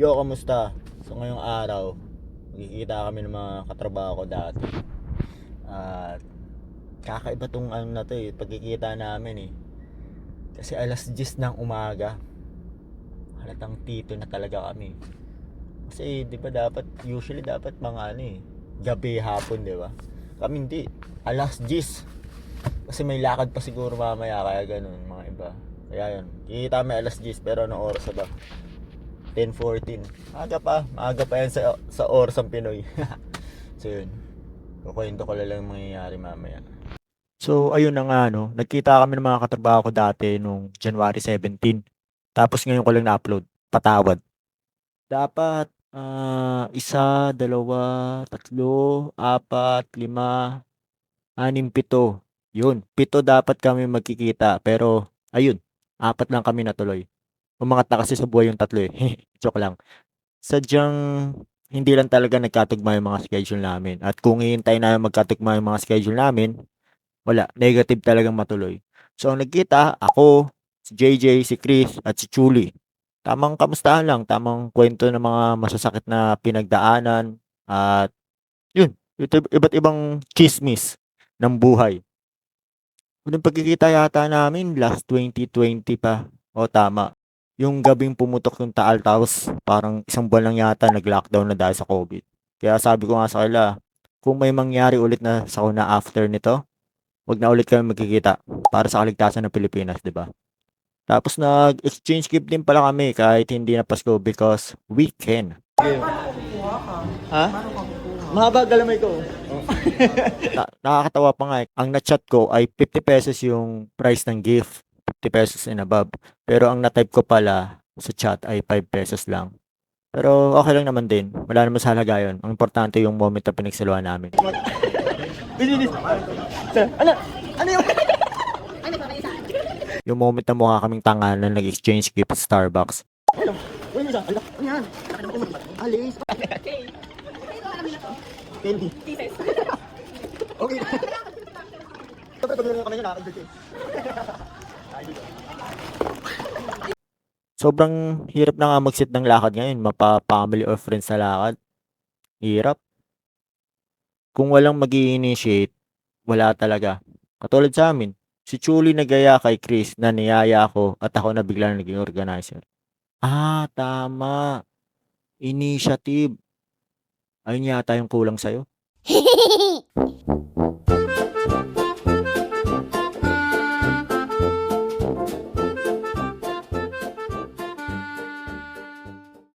Yo, kamusta? So ngayong araw, magkikita kami ng mga katrabaho ko dati. At kakaiba tong ano na to eh, pagkikita namin eh. Kasi alas 10 ng umaga, halatang tito na talaga kami. Kasi 'di ba dapat usually dapat mga ano eh, gabi hapon 'di ba? Kami hindi, alas 10. Kasi may lakad pa siguro mamaya kaya ganun mga iba. Kaya yun, kikita kami alas 10 pero anong oras na ba? 10:14. Maaga pa yan sa oras ng Pinoy. So yun, kukwento ko lang mangyayari mamaya. So ayun na nga no, nagkita kami ng mga katrabaho ko dati nung January 17. Tapos ngayon ko lang na-upload, patawad. Dapat isa, dalawa, tatlo, apat, lima, anim, pito. Yun, pito dapat kami magkikita pero ayun, apat lang kami natuloy. Umangat na kasi sa buhay yung tatlo eh. Joke lang. Sadyang hindi lang talaga nagkatugma yung mga schedule namin. At kung hihintayin namin magkatugma yung mga schedule namin, wala, negative talagang matuloy. So, ang nagkita, ako, si JJ, si Chris, at si Chuli. Tamang kamustahan lang, tamang kwento ng mga masasakit na pinagdaanan, at yun, iba't ibang chismis ng buhay. Unang pagkikita yata namin, last 2020 pa. O tama. Yung gabing pumutok yung Taal tapos parang isang buwan lang yata nag-lockdown na dahil sa COVID. Kaya sabi ko nga sa kanila, kung may mangyari ulit na sa una after nito, wag na ulit kami magkikita para sa kaligtasan ng Pilipinas, 'di ba? Tapos nag-exchange gift din pala kami kahit hindi na Pasko because we can. Paano kukuha ka? Ha? Paano ka kukuha? Mahaba galamay ko. Nakakatawa pa nga eh. Ang na-chat ko ay 50 pesos yung price ng gift. 50 pesos and above. Pero ang na-type ko pala sa chat ay 5 pesos lang. Pero okay lang naman din. Wala naman sa halaga yun. Ang importante yung moment na pinagsaluhan namin. Binis. Ano? Ano yung... Yung moment na mukha kaming tanga na nag-exchange gift sa Starbucks. Ano? Uy, isa. Ano yan? Alis. Candy. Okay. Sobrang hirap na nga mag-sit ng lakad ngayon, mapa-family or friends sa lakad. Hirap. Kung walang mag-i-initiate, wala talaga. Katulad sa amin, si Chuli nagaya kay Chris na niyaya ako at ako na biglang naging organizer. Tama. Initiative. Ayun yata yung kulang sa'yo.